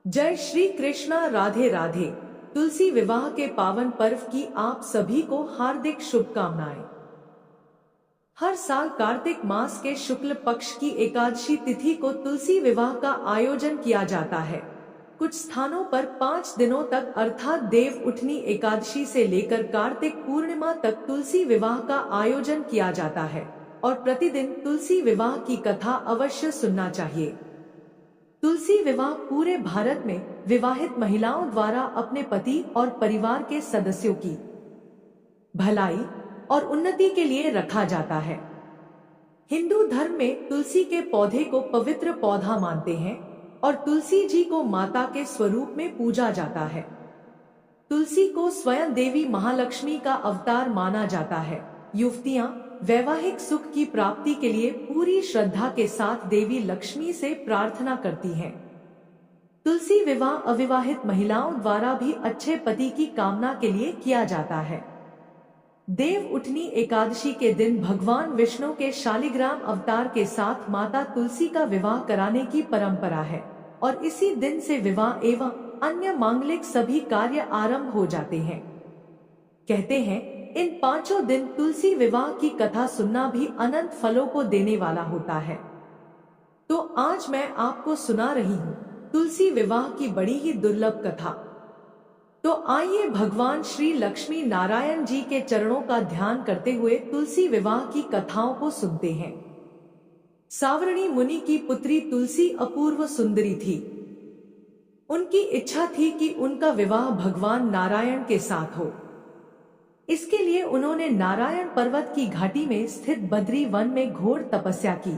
जय श्री कृष्णा, राधे राधे। तुलसी विवाह के पावन पर्व की आप सभी को हार्दिक शुभकामनाएं। हर साल कार्तिक मास के शुक्ल पक्ष की एकादशी तिथि को तुलसी विवाह का आयोजन किया जाता है। कुछ स्थानों पर 5 दिनों तक अर्थात देव उठनी एकादशी से लेकर कार्तिक पूर्णिमा तक तुलसी विवाह का आयोजन किया जाता है और प्रतिदिन तुलसी विवाह की कथा अवश्य सुनना चाहिए। तुलसी विवाह पूरे भारत में विवाहित महिलाओं द्वारा अपने पति और परिवार के सदस्यों की भलाई और उन्नति के लिए रखा जाता है। हिंदू धर्म में तुलसी के पौधे को पवित्र पौधा मानते हैं और तुलसी जी को माता के स्वरूप में पूजा जाता है। तुलसी को स्वयं देवी महालक्ष्मी का अवतार माना जाता है। युवतियां वैवाहिक सुख की प्राप्ति के लिए पूरी श्रद्धा के साथ देवी लक्ष्मी से प्रार्थना करती हैं। तुलसी विवाह अविवाहित महिलाओं द्वारा भी अच्छे पति की कामना के लिए किया जाता है। देव उठनी एकादशी के दिन भगवान विष्णु के शालिग्राम अवतार के साथ माता तुलसी का विवाह कराने की परंपरा है और इसी दिन से विवाह एवं अन्य मांगलिक सभी कार्य आरंभ हो जाते हैं। कहते हैं इन 5 दिन तुलसी विवाह की कथा सुनना भी अनंत फलों को देने वाला होता है। तो आज मैं आपको सुना रही हूँ तुलसी विवाह की बड़ी ही दुर्लभ कथा। तो आइए भगवान श्री लक्ष्मी नारायण जी के चरणों का ध्यान करते हुए तुलसी विवाह की कथाओं को सुनते हैं। सावरणी मुनि की पुत्री तुलसी अपूर्व सुंदरी थी। उनकी इच्छा थी कि उनका विवाह भगवान नारायण के साथ हो। इसके लिए उन्होंने नारायण पर्वत की घाटी में स्थित बद्री वन में घोर तपस्या की।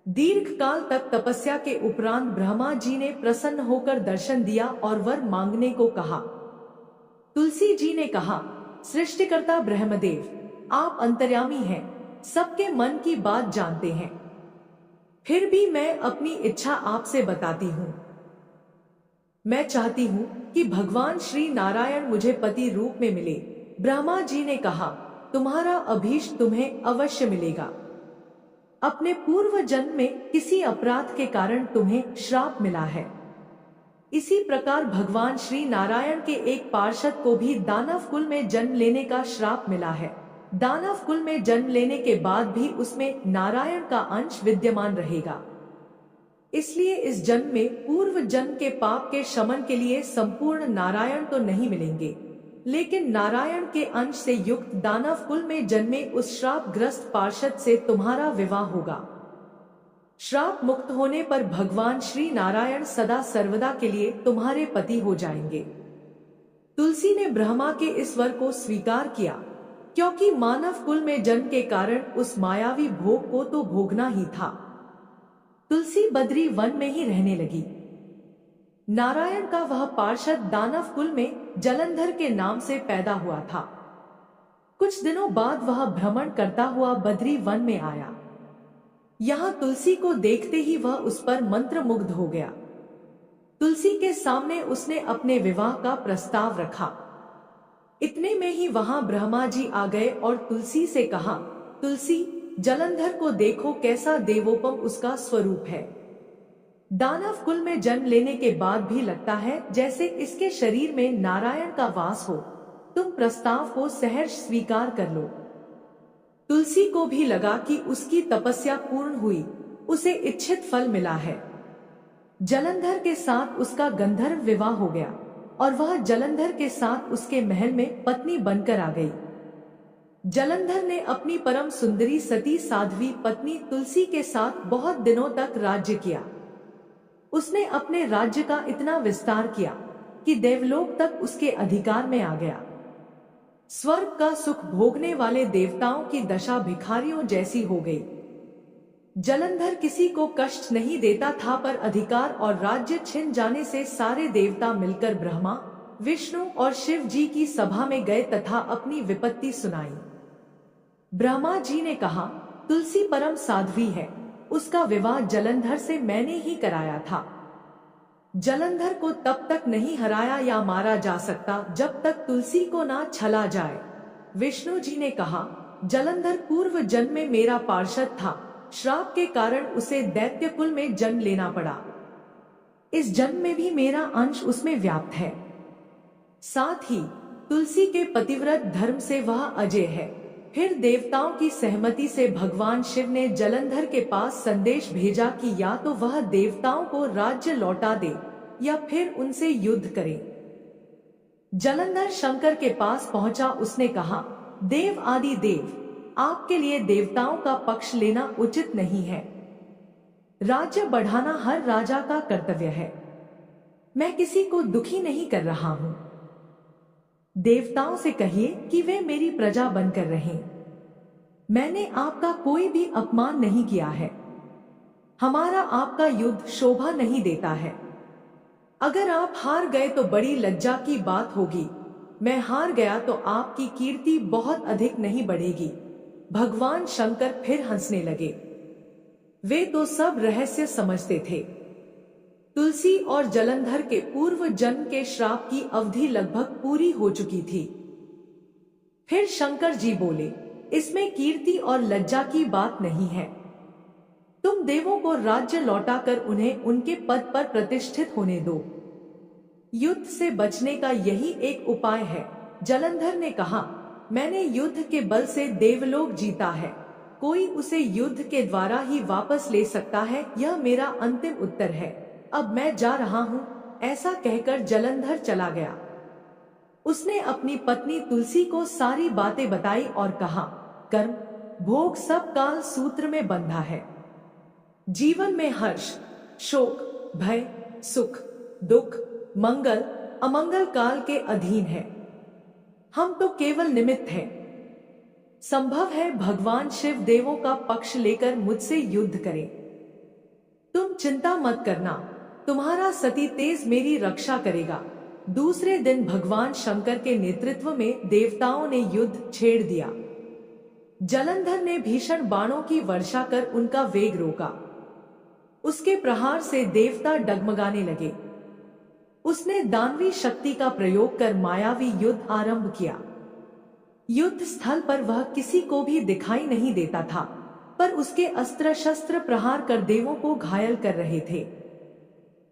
दीर्घ काल तक तपस्या के उपरांत ब्रह्मा जी ने प्रसन्न होकर दर्शन दिया और वर मांगने को कहा। तुलसी जी ने कहा, सृष्टिकर्ता ब्रह्मदेव, आप अंतर्यामी हैं, सबके मन की बात जानते हैं। फिर भी मैं अपनी इच्छा आपसे बताती हूँ। मैं चाहती हूँ कि भगवान श्री नारायण मुझे पति रूप में मिले। ब्रह्मा जी ने कहा, तुम्हारा अभीष्ट तुम्हें अवश्य मिलेगा। अपने पूर्व जन्म में किसी अपराध के कारण तुम्हें श्राप मिला है। इसी प्रकार भगवान श्री नारायण के एक पार्षद को भी दानव कुल में जन्म लेने का श्राप मिला है। दानव कुल में जन्म लेने के बाद भी उसमें नारायण का अंश विद्यमान रहेगा। इसलिए इस जन्म में पूर्व जन्म के पाप के शमन के लिए संपूर्ण नारायण तो नहीं मिलेंगे, लेकिन नारायण के अंश से युक्त दानव कुल में जन्मे उस श्राप ग्रस्त पार्षद से तुम्हारा विवाह होगा। श्राप मुक्त होने पर भगवान श्री नारायण सदा सर्वदा के लिए तुम्हारे पति हो जाएंगे। तुलसी ने ब्रह्मा के इस वर को स्वीकार किया, क्योंकि मानव कुल में जन्म के कारण उस मायावी भोग को तो भोगना ही था। तुलसी बद्री वन में ही रहने लगी। नारायण का वह पार्षद दानव कुल में जलंधर के नाम से पैदा हुआ था। कुछ दिनों बाद वह भ्रमण करता हुआ बद्री वन में आया। यहाँ तुलसी को देखते ही वह उस पर मंत्रमुग्ध हो गया। तुलसी के सामने उसने अपने विवाह का प्रस्ताव रखा। इतने में ही वहां ब्रह्मा जी आ गए और तुलसी से कहा, तुलसी, जलंधर को देखो, कैसा देवोपम उसका स्वरूप है। दानव कुल में जन्म लेने के बाद भी लगता है जैसे इसके शरीर में नारायण का वास हो। तुम प्रस्ताव को सहर्ष स्वीकार कर लो। तुलसी को भी लगा कि उसकी तपस्या पूर्ण हुई, उसे इच्छित फल मिला है। जलंधर के साथ उसका गंधर्व विवाह हो गया और वह जलंधर के साथ उसके महल में पत्नी बनकर आ गई। जलंधर ने अपनी परम सुंदरी सती साध्वी पत्नी तुलसी के साथ बहुत दिनों तक राज्य किया। उसने अपने राज्य का इतना विस्तार किया कि देवलोक तक उसके अधिकार में आ गया। स्वर्ग का सुख भोगने वाले देवताओं की दशा भिखारियों जैसी हो गई। जलंधर किसी को कष्ट नहीं देता था, पर अधिकार और राज्य छिन जाने से सारे देवता मिलकर ब्रह्मा, विष्णु और शिव जी की सभा में गए तथा अपनी विपत्ति सुनाई। ब्रह्मा जी ने कहा, तुलसी परम साध्वी है, उसका विवाह जलंधर से मैंने ही कराया था। जलंधर को तब तक नहीं हराया या मारा जा सकता जब तक तुलसी को ना छला जाए। विष्णु जी ने कहा, जलंधर पूर्व जन्म में मेरा पार्षद था, श्राप के कारण उसे दैत्य कुल में जन्म लेना पड़ा। इस जन्म में भी मेरा अंश उसमें व्याप्त है। साथ ही तुलसी के पतिव्रत धर्म से वह अजय है। फिर देवताओं की सहमति से भगवान शिव ने जलंधर के पास संदेश भेजा कि या तो वह देवताओं को राज्य लौटा दे या फिर उनसे युद्ध करे। जलंधर शंकर के पास पहुंचा। उसने कहा, देव आदि देव, आपके लिए देवताओं का पक्ष लेना उचित नहीं है। राज्य बढ़ाना हर राजा का कर्तव्य है। मैं किसी को दुखी नहीं कर रहा हूं। देवताओं से कहिए कि वे मेरी प्रजा बनकर रहें। मैंने आपका कोई भी अपमान नहीं किया है। हमारा आपका युद्ध शोभा नहीं देता है। अगर आप हार गए तो बड़ी लज्जा की बात होगी। मैं हार गया तो आपकी कीर्ति बहुत अधिक नहीं बढ़ेगी। भगवान शंकर फिर हंसने लगे। वे तो सब रहस्य समझते थे। तुलसी और जलंधर के पूर्व जन्म के श्राप की अवधि लगभग पूरी हो चुकी थी। फिर शंकर जी बोले, इसमें कीर्ति और लज्जा की बात नहीं है। तुम देवों को राज्य लौटाकर उन्हें उनके पद पर प्रतिष्ठित होने दो। युद्ध से बचने का यही एक उपाय है। जलंधर ने कहा, मैंने युद्ध के बल से देवलोक जीता है। कोई उसे युद्ध के द्वारा ही वापस ले सकता है। यह मेरा अंतिम उत्तर है। अब मैं जा रहा हूं। ऐसा कहकर जलंधर चला गया। उसने अपनी पत्नी तुलसी को सारी बातें बताई और कहा, कर्म भोग सब काल सूत्र में बंधा है। जीवन में हर्ष, शोक, भय, सुख, दुख, मंगल, अमंगल काल के अधीन है। हम तो केवल निमित्त हैं। संभव है भगवान शिव देवों का पक्ष लेकर मुझसे युद्ध करें। तुम चिंता मत करना, तुम्हारा सती तेज मेरी रक्षा करेगा। दूसरे दिन भगवान शंकर के नेतृत्व में देवताओं ने युद्ध छेड़ दिया। जलंधर ने भीषण बाणों की वर्षा कर उनका वेग रोका। उसके प्रहार से देवता डगमगाने लगे। उसने दानवी शक्ति का प्रयोग कर मायावी युद्ध आरंभ किया। युद्ध स्थल पर वह किसी को भी दिखाई नहीं देता था, पर उसके अस्त्र शस्त्र प्रहार कर देवों को घायल कर रहे थे।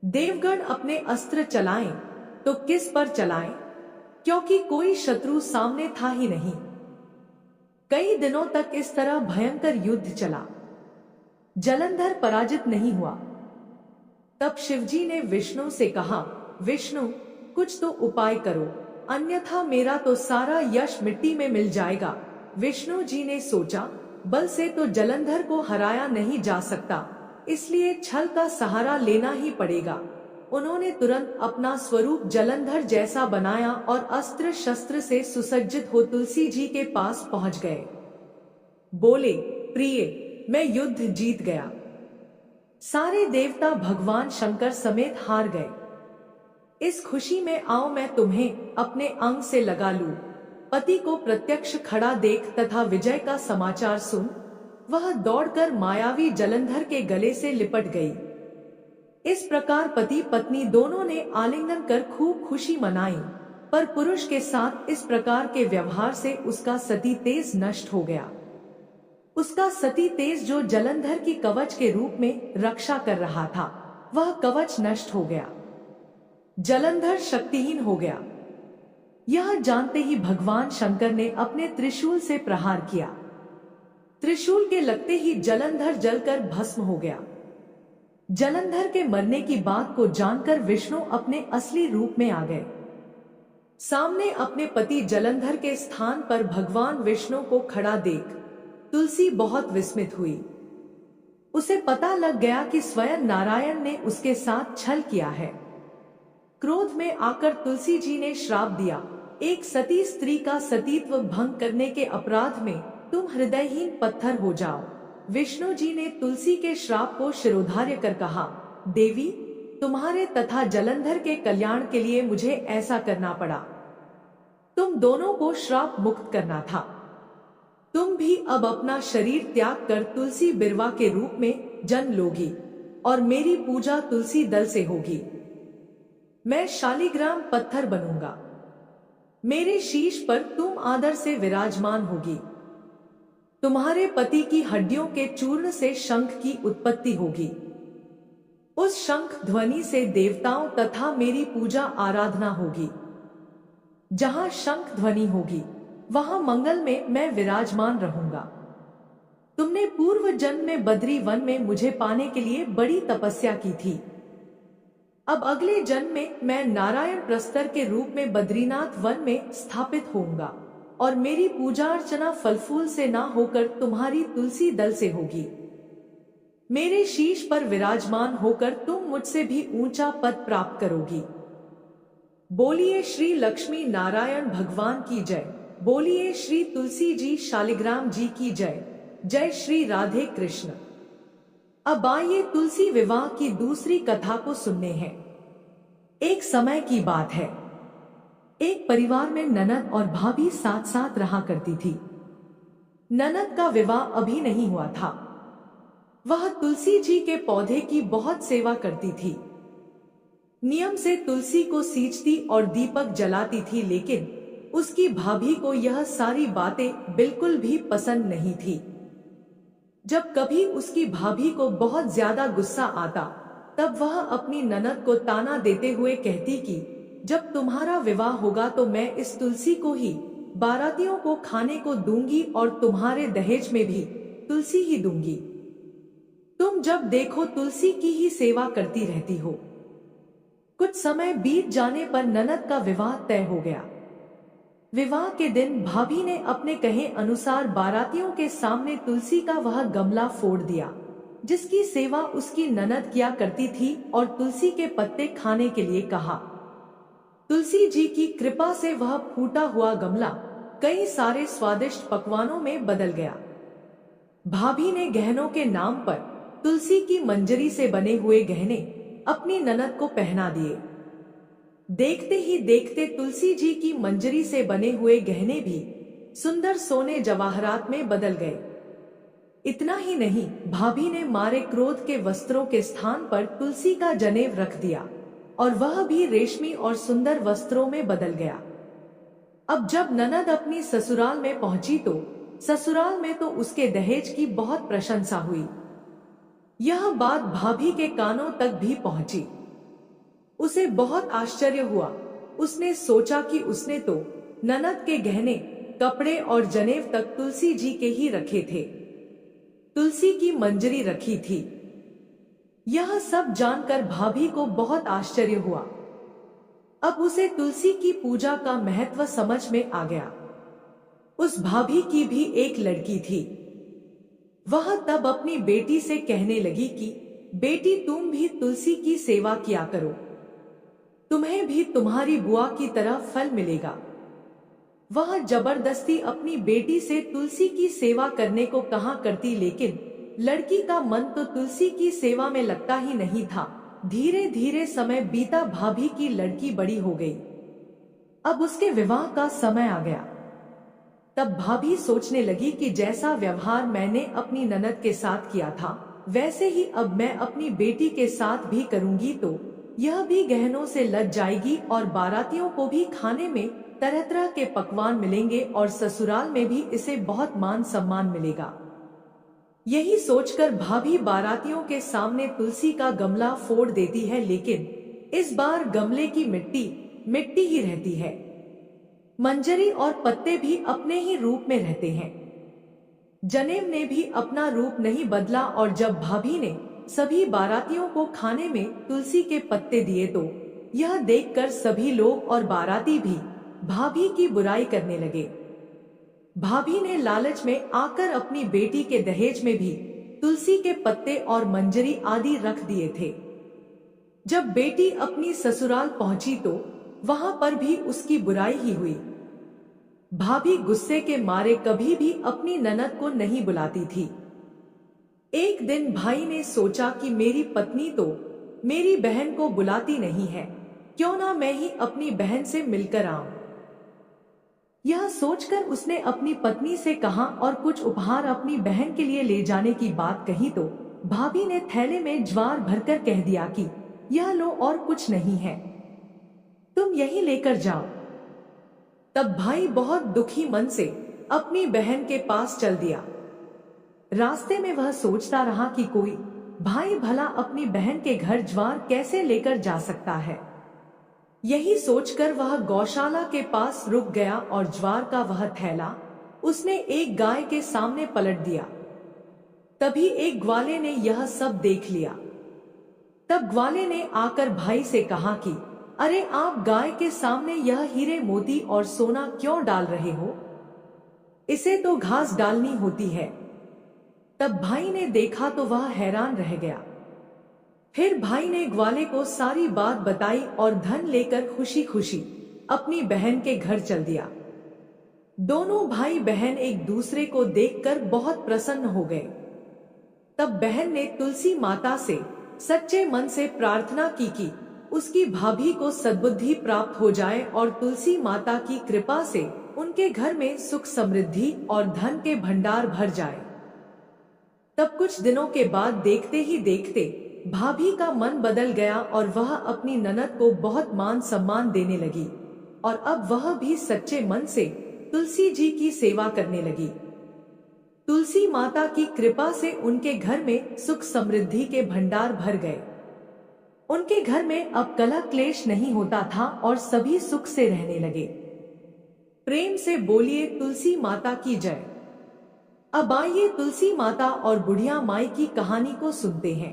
देवगण अपने अस्त्र चलाएं तो किस पर चलाएं, क्योंकि कोई शत्रु सामने था ही नहीं। कई दिनों तक इस तरह भयंकर युद्ध चला। जलंधर पराजित नहीं हुआ। तब शिवजी ने विष्णु से कहा, विष्णु कुछ तो उपाय करो, अन्यथा मेरा तो सारा यश मिट्टी में मिल जाएगा। विष्णु जी ने सोचा, बल से तो जलंधर को हराया नहीं जा सकता, इसलिए छल का सहारा लेना ही पड़ेगा। उन्होंने तुरंत अपना स्वरूप जलंधर जैसा बनाया और अस्त्र शस्त्र से सुसज्जित हो तुलसी जी के पास पहुंच गए। बोले, प्रिय, मैं युद्ध जीत गया। सारे देवता भगवान शंकर समेत हार गए। इस खुशी में आओ मैं तुम्हें अपने अंग से लगा लूं। पति को प्रत्यक्ष खड़ा देख तथा विजय का समाचार सुन वह दौड़कर मायावी जलंधर के गले से लिपट गई। इस प्रकार पति पत्नी दोनों ने आलिंगन कर खूब खुशी मनाई, पर पुरुष के साथ इस प्रकार के व्यवहार से उसका सती तेज नष्ट हो गया। उसका सती तेज जो जलंधर की कवच के रूप में रक्षा कर रहा था, वह कवच नष्ट हो गया। जलंधर शक्तिहीन हो गया। यह जानते ही भगवान शंकर ने अपने त्रिशूल से प्रहार किया। त्रिशूल के लगते ही जलंधर जलकर भस्म हो गया। जलंधर के मरने की बात को जानकर विष्णु अपने असली रूप में आ गए। सामने अपने पति जलंधर के स्थान पर भगवान विष्णु को खड़ा देख तुलसी बहुत विस्मित हुई। उसे पता लग गया कि स्वयं नारायण ने उसके साथ छल किया है। क्रोध में आकर तुलसी जी ने श्राप दिया, एक सती स्त्री का सतीत्व भंग करने के अपराध में तुम हृदयहीन पत्थर हो जाओ। विष्णु जी ने तुलसी के श्राप को शिरोधार्य कर कहा, देवी, तुम्हारे तथा जलंधर के कल्याण के लिए मुझे ऐसा करना पड़ा। तुम दोनों को श्राप मुक्त करना था। तुम भी अब अपना शरीर त्याग कर तुलसी बिरवा के रूप में जन्म लोगी और मेरी पूजा तुलसी दल से होगी। मैं शालिग्राम पत्थर बनूंगा। मेरे शीश पर तुम आदर से विराजमान होगी। तुम्हारे पति की हड्डियों के चूर्ण से शंख की उत्पत्ति होगी। उस शंख ध्वनि से देवताओं तथा मेरी पूजा आराधना होगी। जहां शंख ध्वनि होगी वहां मंगल में मैं विराजमान रहूंगा। तुमने पूर्व जन्म में बद्री वन में मुझे पाने के लिए बड़ी तपस्या की थी। अब अगले जन्म में मैं नारायण प्रस्तर के रूप में बद्रीनाथ वन में स्थापित होऊंगा और मेरी पूजा अर्चना फल फूल से ना होकर तुम्हारी तुलसी दल से होगी। मेरे शीश पर विराजमान होकर तुम मुझसे भी ऊंचा पद प्राप्त करोगी। बोलिए श्री लक्ष्मी नारायण भगवान की जय। बोलिए श्री तुलसी जी शालिग्राम जी की जय। जय श्री राधे कृष्ण। अब आइए तुलसी विवाह की दूसरी कथा को सुनने हैं। एक समय की बात है, एक परिवार में ननद और भाभी साथ साथ रहा करती थी। ननद का विवाह अभी नहीं हुआ था। वह तुलसी जी के पौधे की बहुत सेवा करती थी। नियम से तुलसी को सींचती और दीपक जलाती थी, लेकिन उसकी भाभी को यह सारी बातें बिल्कुल भी पसंद नहीं थी। जब कभी उसकी भाभी को बहुत ज्यादा गुस्सा आता तब वह अपनी ननद को ताना देते हुए कहती कि जब तुम्हारा विवाह होगा तो मैं इस तुलसी को ही बारातियों को खाने को दूंगी और तुम्हारे दहेज में भी तुलसी ही दूंगी। तुम जब देखो तुलसी की ही सेवा करती रहती हो। कुछ समय बीत जाने पर ननद का विवाह तय हो गया। विवाह के दिन भाभी ने अपने कहे अनुसार बारातियों के सामने तुलसी का वह गमला फोड़ दिया जिसकी सेवा उसकी ननद किया करती थी और तुलसी के पत्ते खाने के लिए कहा। तुलसी जी की कृपा से वह फूटा हुआ गमला कई सारे स्वादिष्ट पकवानों में बदल गया। भाभी ने गहनों के नाम पर तुलसी की मंजरी से बने हुए गहने अपनी ननद को पहना दिए। देखते ही देखते तुलसी जी की मंजरी से बने हुए गहने भी सुंदर सोने जवाहरात में बदल गए। इतना ही नहीं, भाभी ने मारे क्रोध के वस्त्रों के स्थान पर तुलसी का जनेव रख दिया और वह भी रेशमी और सुंदर वस्त्रों में बदल गया। अब जब ननद अपनी ससुराल में पहुंची तो ससुराल में तो उसके दहेज की बहुत प्रशंसा हुई। यह बात भाभी के कानों तक भी पहुंची। उसे बहुत आश्चर्य हुआ। उसने सोचा कि उसने तो ननद के गहने, कपड़े और जनेव तक तुलसी जी के ही रखे थे, तुलसी की मंजरी रखी थी। यह सब जानकर भाभी को बहुत आश्चर्य हुआ। अब उसे तुलसी की पूजा का महत्व समझ में आ गया। उस भाभी की भी एक लड़की थी। वह तब अपनी बेटी से कहने लगी कि बेटी तुम भी तुलसी की सेवा किया करो, तुम्हें भी तुम्हारी बुआ की तरह फल मिलेगा। वह जबरदस्ती अपनी बेटी से तुलसी की सेवा करने को कहा करती, लेकिन लड़की का मन तो तुलसी की सेवा में लगता ही नहीं था। धीरे धीरे समय बीता, भाभी की लड़की बड़ी हो गई। अब उसके विवाह का समय आ गया। तब भाभी सोचने लगी कि जैसा व्यवहार मैंने अपनी ननद के साथ किया था वैसे ही अब मैं अपनी बेटी के साथ भी करूंगी तो यह भी गहनों से लद जाएगी और बारातियों को भी खाने में तरह तरह के पकवान मिलेंगे और ससुराल में भी इसे बहुत मान सम्मान मिलेगा। यही सोचकर भाभी बारातियों के सामने तुलसी का गमला फोड़ देती है, लेकिन इस बार गमले की मिट्टी मिट्टी ही रहती है। मंजरी और पत्ते भी अपने ही रूप में रहते हैं। जनेव ने भी अपना रूप नहीं बदला और जब भाभी ने सभी बारातियों को खाने में तुलसी के पत्ते दिए तो यह देखकर सभी लोग और बाराती भी भाभी की बुराई करने लगे। भाभी ने लालच में आकर अपनी बेटी के दहेज में भी तुलसी के पत्ते और मंजरी आदि रख दिए थे। जब बेटी अपनी ससुराल पहुंची तो वहां पर भी उसकी बुराई ही हुई। भाभी गुस्से के मारे कभी भी अपनी ननद को नहीं बुलाती थी। एक दिन भाई ने सोचा कि मेरी पत्नी तो मेरी बहन को बुलाती नहीं है, क्यों ना मैं ही अपनी बहन से मिलकर आऊं। यह सोचकर उसने अपनी पत्नी से कहा और कुछ उपहार अपनी बहन के लिए ले जाने की बात कही तो भाभी ने थैले में ज्वार भरकर कह दिया कि यह लो और कुछ नहीं है, तुम यही लेकर जाओ। तब भाई बहुत दुखी मन से अपनी बहन के पास चल दिया। रास्ते में वह सोचता रहा कि कोई भाई भला अपनी बहन के घर ज्वार कैसे लेकर जा सकता है। यही सोचकर वह गौशाला के पास रुक गया और ज्वार का वह थैला उसने एक गाय के सामने पलट दिया। तभी एक ग्वाले ने यह सब देख लिया। तब ग्वाले ने आकर भाई से कहा कि अरे, आप गाय के सामने यह हीरे मोती और सोना क्यों डाल रहे हो? इसे तो घास डालनी होती है। तब भाई ने देखा तो वह हैरान रह गया। फिर भाई ने ग्वाले को सारी बात बताई और धन लेकर खुशी खुशी अपनी बहन के घर चल दिया। दोनों भाई बहन एक दूसरे को देखकर बहुत प्रसन्न हो गए। तब बहन ने तुलसी माता से सच्चे मन से प्रार्थना की कि उसकी भाभी को सद्बुद्धि प्राप्त हो जाए और तुलसी माता की कृपा से उनके घर में सुख समृद्धि और धन के भंडार भर जाए। तब कुछ दिनों के बाद देखते ही देखते भाभी का मन बदल गया और वह अपनी ननद को बहुत मान सम्मान देने लगी और अब वह भी सच्चे मन से तुलसी जी की सेवा करने लगी। तुलसी माता की कृपा से उनके घर में सुख समृद्धि के भंडार भर गए। उनके घर में अब कलह क्लेश नहीं होता था और सभी सुख से रहने लगे। प्रेम से बोलिए तुलसी माता की जय। अब आइए तुलसी माता और बुढ़िया माई की कहानी को सुनते हैं।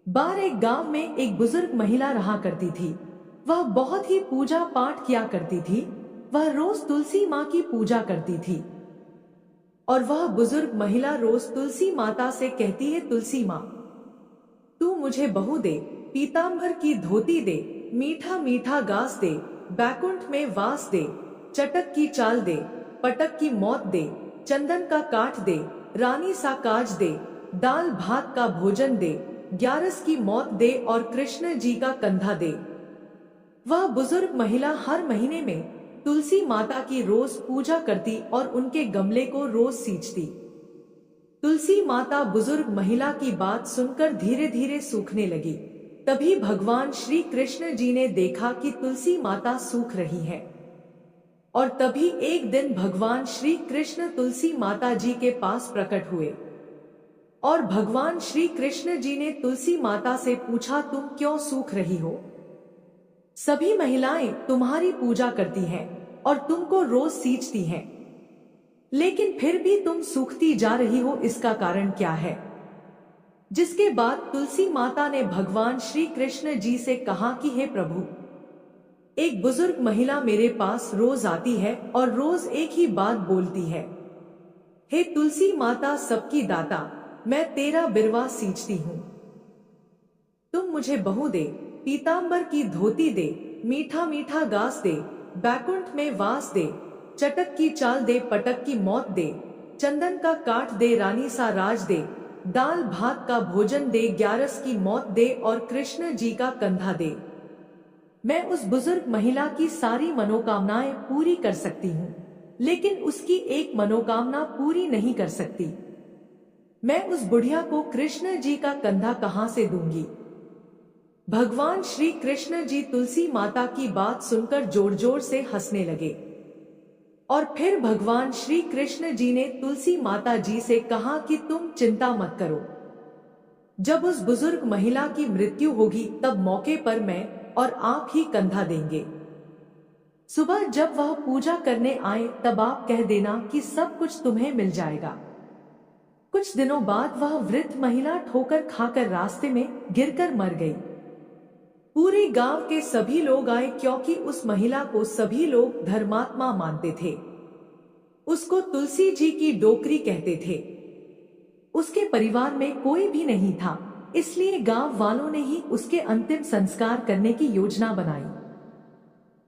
बार एक गांव में एक बुजुर्ग महिला रहा करती थी। वह बहुत ही पूजा पाठ किया करती थी। वह रोज तुलसी माँ की पूजा करती थी और वह बुजुर्ग महिला रोज तुलसी माता से कहती है, तुलसी माँ, तू मुझे बहू दे, पीतांबर की धोती दे, मीठा मीठा घास दे, बैकुंठ में वास दे, चटक की चाल दे, पटक की मौत दे, चंदन का काठ दे, रानी सा काज दे, दाल भात का भोजन दे, ग्यारस की मौत दे और कृष्ण जी का कंधा दे। वह बुजुर्ग महिला हर महीने में तुलसी माता की रोज पूजा करती और उनके गमले को रोज सींचती। तुलसी माता बुजुर्ग महिला की बात सुनकर धीरे धीरे सूखने लगी। तभी भगवान श्री कृष्ण जी ने देखा कि तुलसी माता सूख रही है और तभी एक दिन भगवान श्री कृष्ण तुलसी माता जी के पास प्रकट हुए और भगवान श्री कृष्ण जी ने तुलसी माता से पूछा, तुम क्यों सूख रही हो? सभी महिलाएं तुम्हारी पूजा करती हैं और तुमको रोज सींचती हैं, लेकिन फिर भी तुम सूखती जा रही हो, इसका कारण क्या है? जिसके बाद तुलसी माता ने भगवान श्री कृष्ण जी से कहा कि हे प्रभु, एक बुजुर्ग महिला मेरे पास रोज आती है और रोज एक ही बात बोलती है, हे तुलसी माता सबकी दाता, मैं तेरा बिरवा सींचती हूँ, तुम मुझे बहू दे, पीतांबर की धोती दे, मीठा मीठा घास दे, बैकुंठ में वास दे, चटक की चाल दे, पटक की मौत दे, चंदन का काठ दे, रानी सा राज दे, दाल भात का भोजन दे, ग्यारस की मौत दे और कृष्ण जी का कंधा दे। मैं उस बुजुर्ग महिला की सारी मनोकामनाएं पूरी कर सकती हूँ, लेकिन उसकी एक मनोकामना पूरी नहीं कर सकती। मैं उस बुढ़िया को कृष्ण जी का कंधा कहां से दूंगी? भगवान श्री कृष्ण जी तुलसी माता की बात सुनकर जोर जोर से हंसने लगे और फिर भगवान श्री कृष्ण जी ने तुलसी माता जी से कहा कि तुम चिंता मत करो, जब उस बुजुर्ग महिला की मृत्यु होगी तब मौके पर मैं और आप ही कंधा देंगे। सुबह जब वह पूजा करने आए तब आप कह देना कि सब कुछ तुम्हें मिल जाएगा। कुछ दिनों बाद वह वृद्ध महिला ठोकर खाकर रास्ते में गिरकर मर गई। पूरे गांव के सभी लोग आए क्योंकि उस महिला को सभी लोग धर्मात्मा मानते थे। उसको तुलसी जी की डोकरी कहते थे। उसके परिवार में कोई भी नहीं था, इसलिए गांव वालों ने ही उसके अंतिम संस्कार करने की योजना बनाई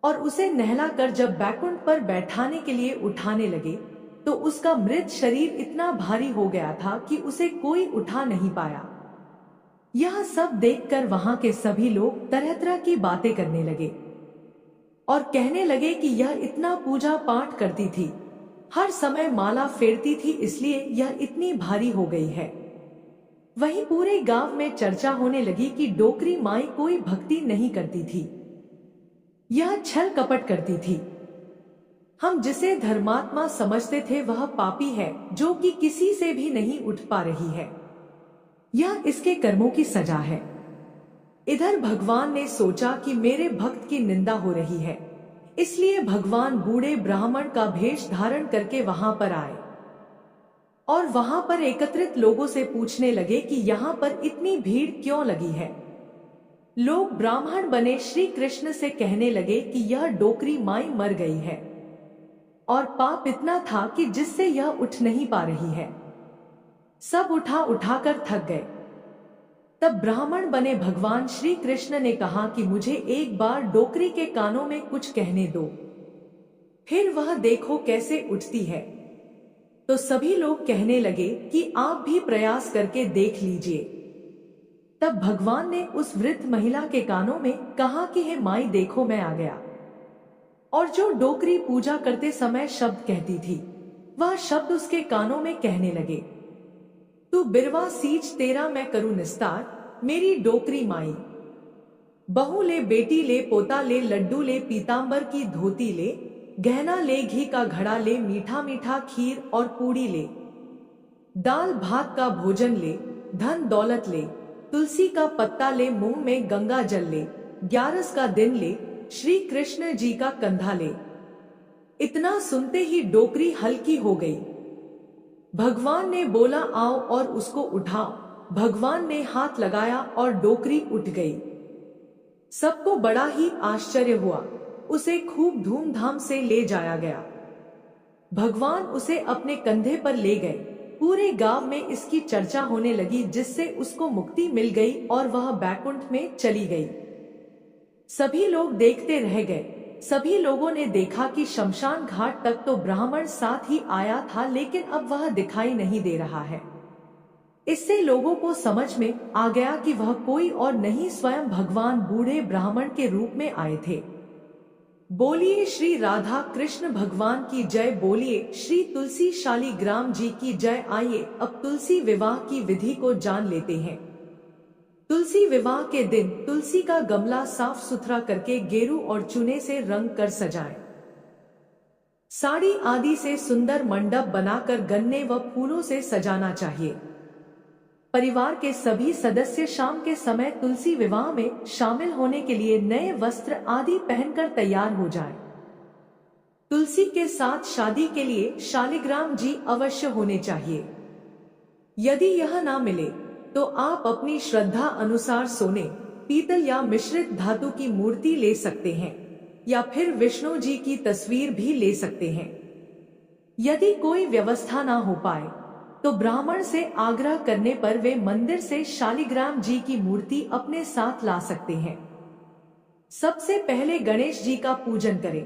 और उसे नहलाकर जब बैकुंठ पर बैठाने के लिए उठाने लगे तो उसका मृत शरीर इतना भारी हो गया था कि उसे कोई उठा नहीं पाया। यह सब देखकर वहां के सभी लोग तरह तरह की बातें करने लगे और कहने लगे कि यह इतना पूजा पाठ करती थी, हर समय माला फेरती थी, इसलिए यह इतनी भारी हो गई है। वहीं पूरे गांव में चर्चा होने लगी कि डोकरी माई कोई भक्ति नहीं करती थी, यह छल कपट करती थी। हम जिसे धर्मात्मा समझते थे वह पापी है जो कि किसी से भी नहीं उठ पा रही है। यह इसके कर्मों की सजा है। इधर भगवान ने सोचा कि मेरे भक्त की निंदा हो रही है, इसलिए भगवान बूढ़े ब्राह्मण का भेष धारण करके वहां पर आए और वहां पर एकत्रित लोगों से पूछने लगे कि यहाँ पर इतनी भीड़ क्यों लगी है। लोग ब्राह्मण बने श्री कृष्ण से कहने लगे कि यह डोकरी माई मर गई है और पाप इतना था कि जिससे यह उठ नहीं पा रही है। सब उठा उठाकर थक गए। तब ब्राह्मण बने भगवान श्री कृष्ण ने कहा कि मुझे एक बार डोकरी के कानों में कुछ कहने दो, फिर वह देखो कैसे उठती है। तो सभी लोग कहने लगे कि आप भी प्रयास करके देख लीजिए। तब भगवान ने उस वृद्ध महिला के कानों में कहा कि हे माई देखो मैं आ गया। और जो डोकरी पूजा करते समय शब्द कहती थी, वह शब्द उसके कानों में कहने लगे, तू बिरवा सींच तेरा मैं करूं निस्तार, मेरी डोकरी माई। बहू ले, बेटी ले, पोता ले, लड्डू ले, पीतांबर की धोती ले, गहना ले, घी का घड़ा ले, मीठा मीठा खीर और पूड़ी ले, दाल भात का भोजन ले, धन दौलत ले, तुलसी का पत्ता ले, मुंह में गंगा जल ले, 11 का दिन ले, श्री कृष्ण जी का कंधा ले। इतना सुनते ही डोकरी हल्की हो गई। भगवान ने बोला आओ और उसको उठाओ। भगवान ने हाथ लगाया और डोकरी उठ गई। सबको बड़ा ही आश्चर्य हुआ। उसे खूब धूमधाम से ले जाया गया। भगवान उसे अपने कंधे पर ले गए। पूरे गांव में इसकी चर्चा होने लगी, जिससे उसको मुक्ति मिल गई और वह बैकुंठ में चली गई। सभी लोग देखते रह गए। सभी लोगों ने देखा कि शमशान घाट तक तो ब्राह्मण साथ ही आया था, लेकिन अब वह दिखाई नहीं दे रहा है। इससे लोगों को समझ में आ गया कि वह कोई और नहीं, स्वयं भगवान बूढ़े ब्राह्मण के रूप में आए थे। बोलिए श्री राधा कृष्ण भगवान की जय। बोलिए श्री तुलसी शालिग्राम जी की जय। आइए अब तुलसी विवाह की विधि को जान लेते हैं। तुलसी विवाह के दिन तुलसी का गमला साफ सुथरा करके गेरू और चूने से रंग कर सजाएं। साड़ी आदि से सुंदर मंडप बनाकर गन्ने व फूलों से सजाना चाहिए। परिवार के सभी सदस्य शाम के समय तुलसी विवाह में शामिल होने के लिए नए वस्त्र आदि पहनकर तैयार हो जाएं। तुलसी के साथ शादी के लिए शालिग्राम जी अवश्य होने चाहिए। यदि यह ना मिले तो आप अपनी श्रद्धा अनुसार सोने, पीतल या मिश्रित धातु की मूर्ति ले सकते हैं या फिर विष्णु जी की तस्वीर भी ले सकते हैं। यदि कोई व्यवस्था ना हो पाए तो ब्राह्मण से आग्रह करने पर वे मंदिर से शालिग्राम जी की मूर्ति अपने साथ ला सकते हैं। सबसे पहले गणेश जी का पूजन करें,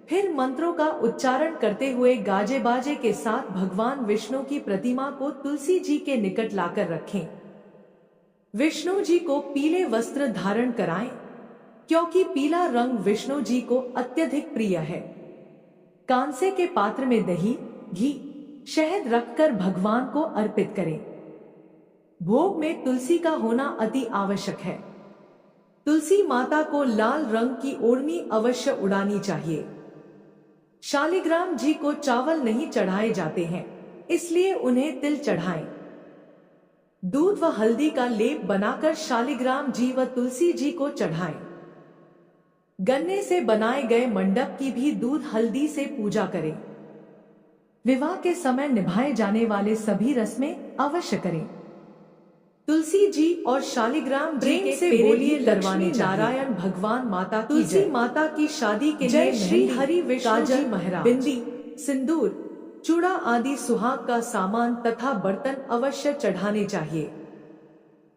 फिर मंत्रों का उच्चारण करते हुए गाजे बाजे के साथ भगवान विष्णु की प्रतिमा को तुलसी जी के निकट लाकर रखें। विष्णु जी को पीले वस्त्र धारण कराएं, क्योंकि पीला रंग विष्णु जी को अत्यधिक प्रिय है। कांसे के पात्र में दही, घी, शहद रखकर भगवान को अर्पित करें। भोग में तुलसी का होना अति आवश्यक है। तुलसी माता को लाल रंग की ओढ़नी अवश्य उड़ानी चाहिए। शालिग्राम जी को चावल नहीं चढ़ाए जाते हैं, इसलिए उन्हें तिल चढ़ाएं। दूध व हल्दी का लेप बनाकर शालिग्राम जी व तुलसी जी को चढ़ाएं। गन्ने से बनाए गए मंडप की भी दूध हल्दी से पूजा करें। विवाह के समय निभाए जाने वाले सभी रस्में अवश्य करें। तुलसी जी और शालिग्राम जी के से बोलिए करवाने नारायण भगवान माता की तुलसी माता की शादी के लिए श्री हरि विष्णु जी महाराज, बिंदी, सिंदूर, चूड़ा आदि सुहाग का सामान तथा बर्तन अवश्य चढ़ाने चाहिए।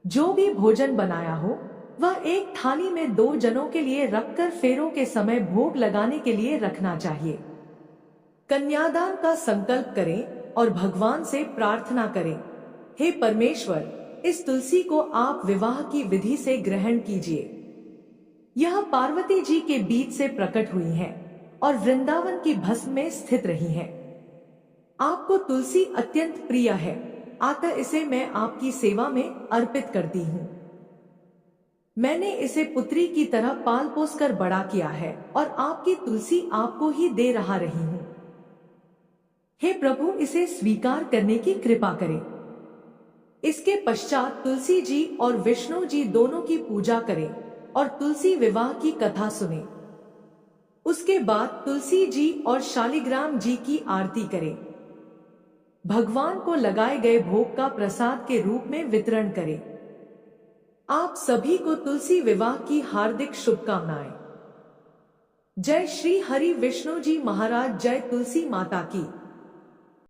जो भी भोजन बनाया हो वह एक थाली में 2 जनों के लिए रखकर फेरों के समय भोग लगाने के लिए रखना चाहिए। कन्यादान का संकल्प करें और भगवान से प्रार्थना करें, हे परमेश्वर, इस तुलसी को आप विवाह की विधि से ग्रहण कीजिए। यह पार्वती जी के बीच से प्रकट हुई है और वृंदावन की भस्म में स्थित रही है। आपको तुलसी अत्यंत प्रिय है, अतः इसे मैं आपकी सेवा में अर्पित करती हूँ। मैंने इसे पुत्री की तरह पाल पोस कर बड़ा किया है और आपकी तुलसी आपको ही दे रहा रही हूँ। हे प्रभु, इसे स्वीकार करने की कृपा करें। इसके पश्चात तुलसी जी और विष्णु जी दोनों की पूजा करें और तुलसी विवाह की कथा सुने। उसके बाद तुलसी जी और शालिग्राम जी की आरती करें। भगवान को लगाए गए भोग का प्रसाद के रूप में वितरण करें। आप सभी को तुलसी विवाह की हार्दिक शुभकामनाएं। जय श्री हरि विष्णु जी महाराज, जय तुलसी माता की।